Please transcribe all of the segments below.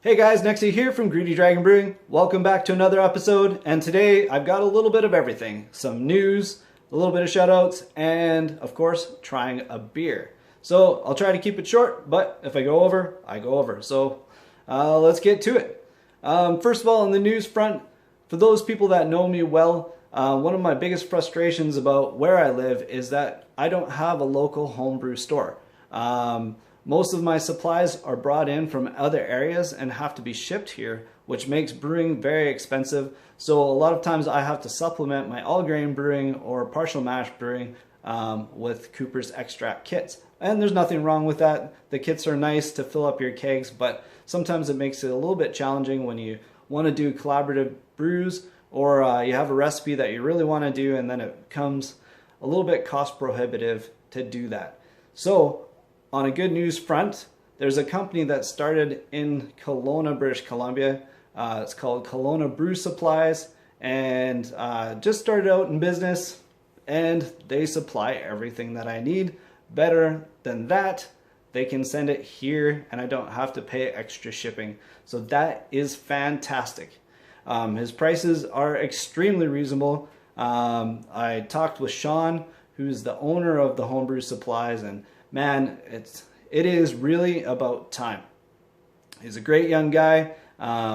Hey guys, Nexie here from Greedy Dragon Brewing. Welcome back to another episode, and today I've got a little bit of everything. Some news, a little bit of shoutouts, and of course, trying a beer. So I'll try to keep it short, but if I go over, I go over. So let's get to it. First of all, on the news front, for those people that know me well, one of my biggest frustrations about where I live is that I don't have a local homebrew store. Most of my supplies are brought in from other areas and have to be shipped here, which makes brewing very expensive. So a lot of times I have to supplement my all grain brewing or partial mash brewing with Cooper's extract kits. And there's nothing wrong with that. The kits are nice to fill up your kegs, but sometimes it makes it a little bit challenging when you want to do collaborative brews or you have a recipe that you really want to do and then it becomes a little bit cost prohibitive to do that. So on a good news front, there's a company that started in Kelowna, British Columbia. It's called Kelowna Brew Supplies, and just started out in business, and they supply everything that I need. Better than that, they can send it here, and I don't have to pay extra shipping. So that is fantastic. His prices are extremely reasonable. I talked with Sean, who's the owner of the Homebrew Supplies, and man, it is really about time. He's a great young guy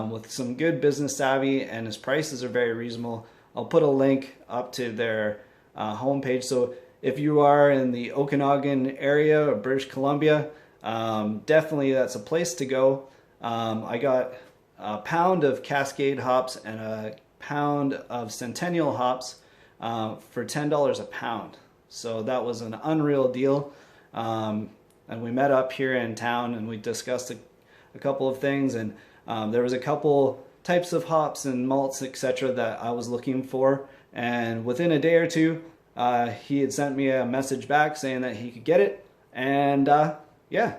with some good business savvy, and his prices are very reasonable. I'll put a link up to their homepage. So if you are in the Okanagan area of British Columbia, definitely that's a place to go. I got a pound of Cascade hops and a pound of Centennial hops for $10 a pound. So that was an unreal deal. And we met up here in town and we discussed a couple of things, and there was a couple types of hops and malts, etc. that I was looking for, and within a day or two he had sent me a message back saying that he could get it, and yeah,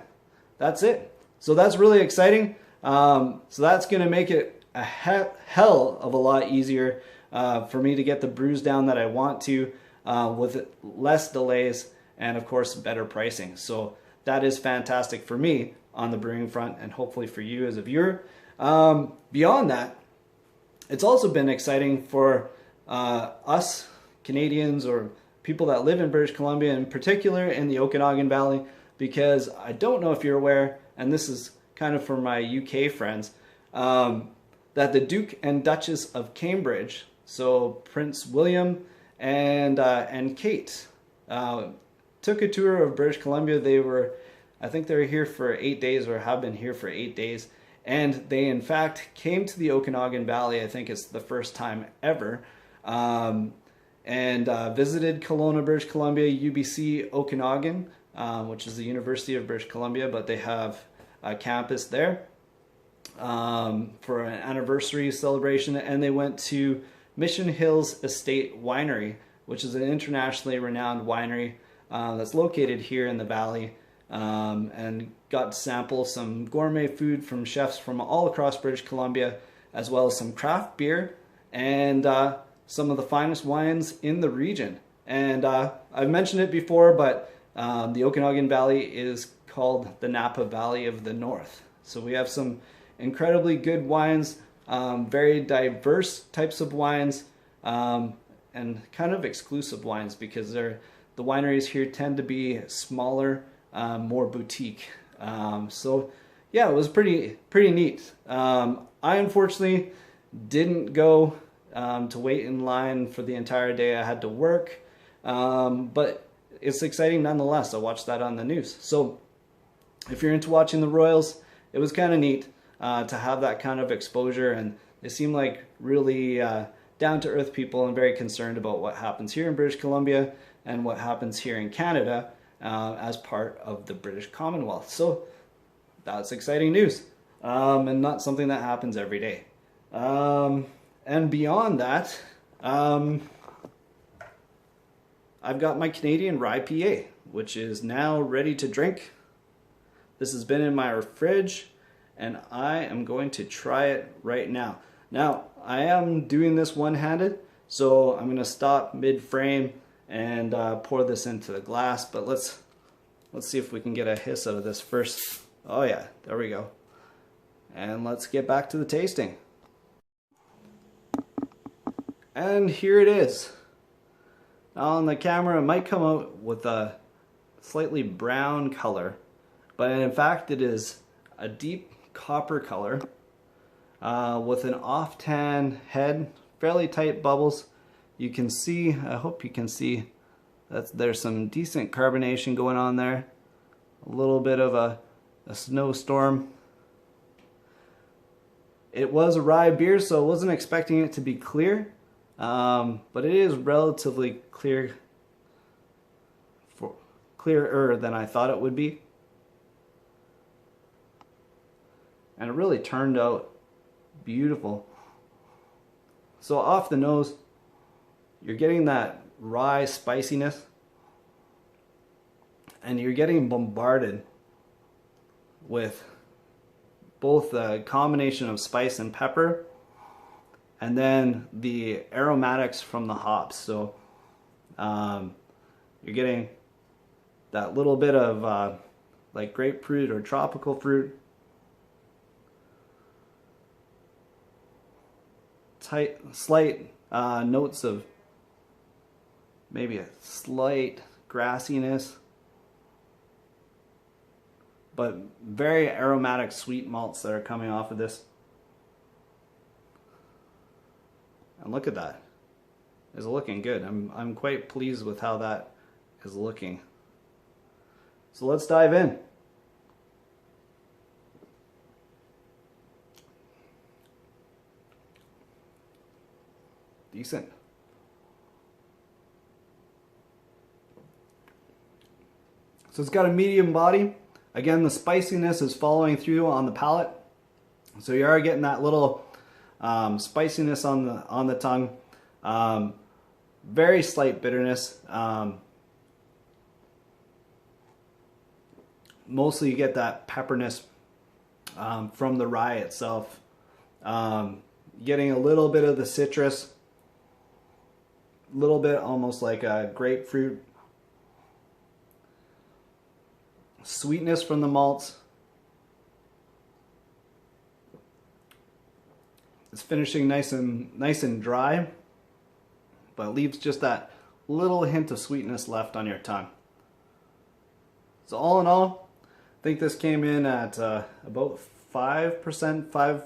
that's it. So that's really exciting. So that's gonna make it a hell of a lot easier for me to get the brews down that I want to with less delays and of course better pricing. So that is fantastic for me on the brewing front, and hopefully for you as a viewer. Beyond that, it's also been exciting for us Canadians or people that live in British Columbia, in particular in the Okanagan Valley, because I don't know if you're aware, and this is kind of for my UK friends, that the Duke and Duchess of Cambridge, so Prince William and Kate, took a tour of British Columbia. I think they were here for 8 days, or have been here for 8 days. And they in fact came to the Okanagan Valley. I think it's the first time ever. And visited Kelowna, British Columbia, UBC Okanagan, which is the University of British Columbia, but they have a campus there for an anniversary celebration. And they went to Mission Hills Estate Winery, which is an internationally renowned winery that's located here in the valley, and got to sample some gourmet food from chefs from all across British Columbia, as well as some craft beer and some of the finest wines in the region. And I've mentioned it before, but the Okanagan Valley is called the Napa Valley of the North. So we have some incredibly good wines, very diverse types of wines, and kind of exclusive wines, because the wineries here tend to be smaller, more boutique. So yeah, it was pretty neat. I unfortunately didn't go to wait in line for the entire day. I had to work, but it's exciting nonetheless. I watched that on the news. So if you're into watching the Royals, it was kind of neat to have that kind of exposure, and they seem like really down-to-earth people and very concerned about what happens here in British Columbia and what happens here in Canada as part of the British Commonwealth. So that's exciting news, and not something that happens every day. And beyond that, I've got my Canadian Rye PA, which is now ready to drink. This has been in my fridge, and I am going to try it right now. Now, I am doing this one-handed, so I'm going to stop mid-frame and pour this into the glass, but let's see if we can get a hiss out of this first. Oh yeah, there we go. and let's get back to the tasting. And here it is. Now on the camera it might come out with a slightly brown color, but in fact it is a deep copper color with an off tan head, fairly tight bubbles. You can see, I hope you can see, that there's some decent carbonation going on there. A little bit of a snowstorm. It was a rye beer, so I wasn't expecting it to be clear, but it is relatively clearer than I thought it would be. And it really turned out beautiful. So off the nose, you're getting that rye spiciness, and you're getting bombarded with both the combination of spice and pepper and then the aromatics from the hops. So you're getting that little bit of like grapefruit or tropical fruit, slight notes of maybe a slight grassiness, but very aromatic sweet malts that are coming off of this. And look at that. It's looking good. I'm quite pleased with how that is looking. So let's dive in. Decent. So it's got a medium body. Again, the spiciness is following through on the palate. So you are getting that little spiciness on the tongue. Very slight bitterness. Mostly you get that pepperness from the rye itself. Getting a little bit of the citrus. A little bit almost like a grapefruit. Sweetness from the malts. It's finishing nice and dry, but leaves just that little hint of sweetness left on your tongue. So all in all, I think this came in at about 5%, 5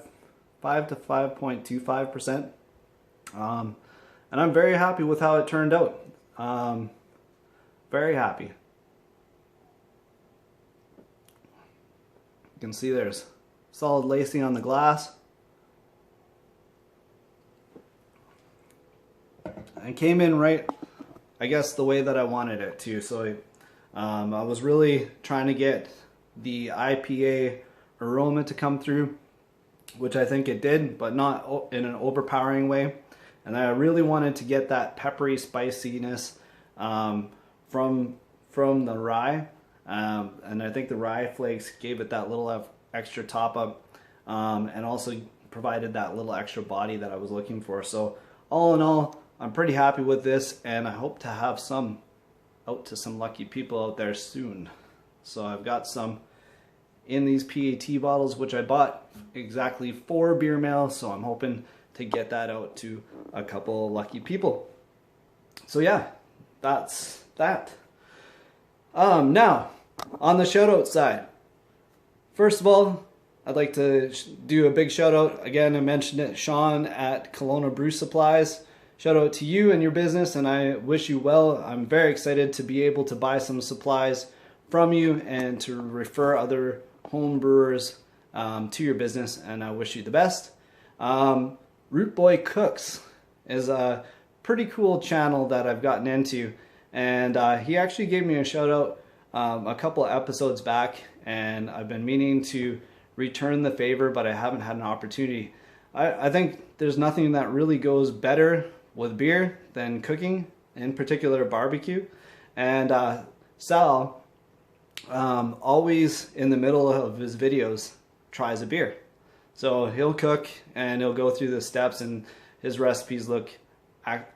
to 5.25%. And I'm very happy with how it turned out. Very happy. You can see there's solid lacing on the glass. And came in right, I guess, the way that I wanted it to. So I was really trying to get the IPA aroma to come through, which I think it did, but not in an overpowering way. And I really wanted to get that peppery spiciness from the rye. And I think the rye flakes gave it that little extra top up, and also provided that little extra body that I was looking for. So all in all, I'm pretty happy with this, and I hope to have some out to some lucky people out there soon. So I've got some in these PAT bottles, which I bought exactly for beer mail, so I'm hoping to get that out to a couple lucky people. So yeah, that's that. Now, on the shoutout side, first of all, I'd like to do a big shout out. Again, I mentioned it, Sean at Kelowna Brew Supplies. Shout out to you and your business, and I wish you well. I'm very excited to be able to buy some supplies from you and to refer other home brewers to your business, and I wish you the best. Root Boy Cooks is a pretty cool channel that I've gotten into, and he actually gave me a shout out a couple of episodes back, and I've been meaning to return the favor, but I haven't had an opportunity. I think there's nothing that really goes better with beer than cooking, in particular barbecue. And Sal always in the middle of his videos tries a beer. So he'll cook and he'll go through the steps, and his recipes look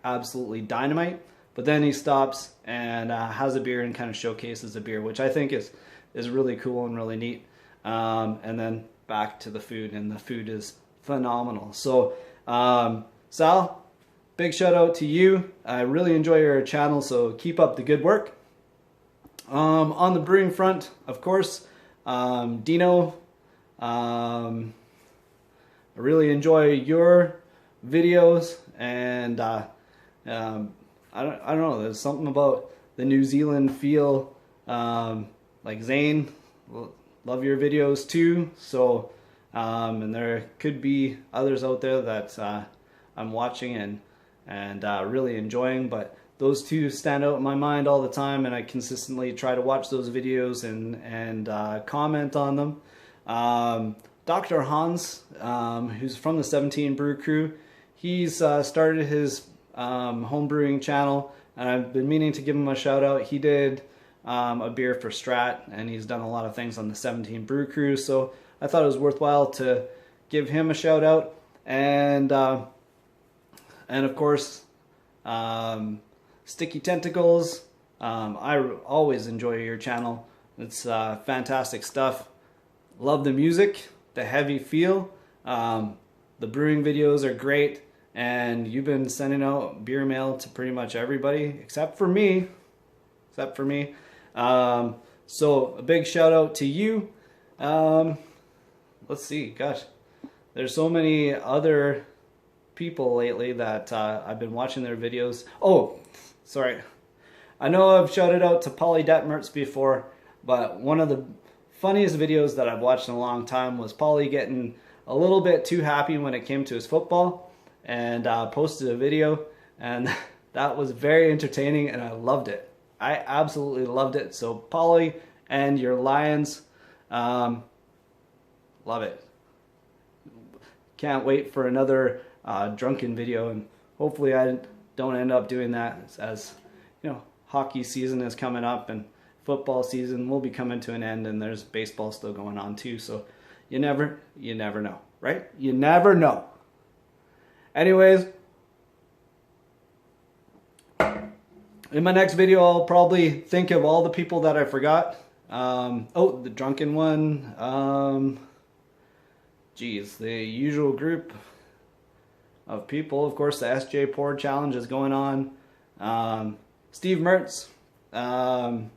absolutely dynamite. But then he stops and has a beer and kind of showcases a beer, which I think is really cool and really neat. And then back to the food, and the food is phenomenal. So Sal, big shout out to you. I really enjoy your channel, so keep up the good work. On the brewing front, of course, Dino, I really enjoy your videos, and I don't know, there's something about the New Zealand feel, like Zane, love your videos too. So and there could be others out there that I'm watching and really enjoying, but those two stand out in my mind all the time, and I consistently try to watch those videos and comment on them. Dr. Hans, who's from the 17 Brew crew, he's started his home brewing channel, and I've been meaning to give him a shout out. He did a beer for Strat, and he's done a lot of things on the 17 Brew crew, so I thought it was worthwhile to give him a shout out. And of course, Sticky Tentacles, I always enjoy your channel. It's fantastic stuff. Love the music, the heavy feel. The brewing videos are great, and you've been sending out beer mail to pretty much everybody except for me. So a big shout out to you. Let's see, gosh, there's so many other people lately that I've been watching their videos. Oh, sorry. I know I've shouted out to Polly Detmertz before, but one of the funniest videos that I've watched in a long time was Polly getting a little bit too happy when it came to his football, and posted a video, and that was very entertaining, and I loved it. I absolutely loved it. So Polly and your Lions, love it. Can't wait for another drunken video, and hopefully I don't end up doing that, as you know, hockey season is coming up and football season will be coming to an end, and there's baseball still going on too, so you never know, right? You never know. Anyways, in my next video I'll probably think of all the people that I forgot. Oh, the drunken one, geez, the usual group of people. Of course, the SJ Pour Challenge is going on. Steve Mertz, the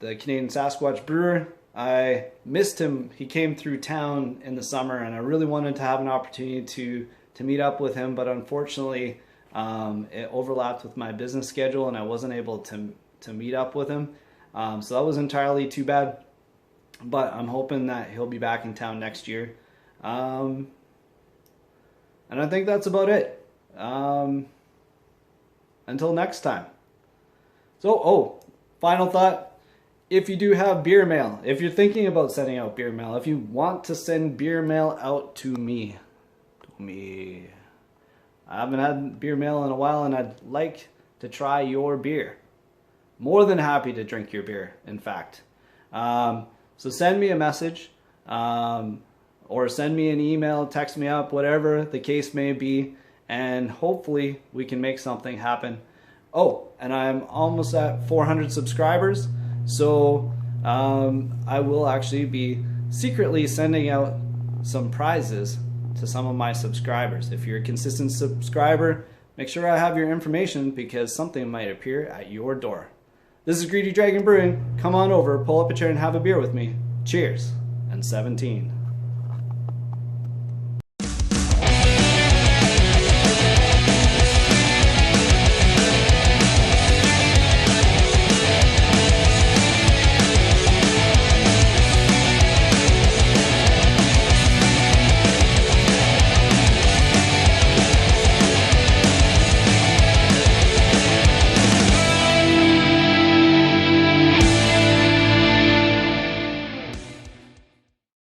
Canadian Sasquatch brewer. I missed him. He came through town in the summer, and I really wanted to have an opportunity to meet up with him, but unfortunately it overlapped with my business schedule, and I wasn't able to meet up with him. So that was entirely too bad, but I'm hoping that he'll be back in town next year. And I think that's about it. Until next time. So, final thought. If you do have beer mail, if you're thinking about sending out beer mail, if you want to send beer mail out to me, I haven't had beer mail in a while, and I'd like to try your beer. More than happy to drink your beer, in fact. So send me a message, or send me an email, text me up, whatever the case may be, and hopefully we can make something happen. Oh, and I'm almost at 400 subscribers, so I will actually be secretly sending out some prizes to some of my subscribers. If you're a consistent subscriber, make sure I have your information, because something might appear at your door. This is Greedy Dragon Brewing. Come on over, pull up a chair, and have a beer with me. Cheers, and 17.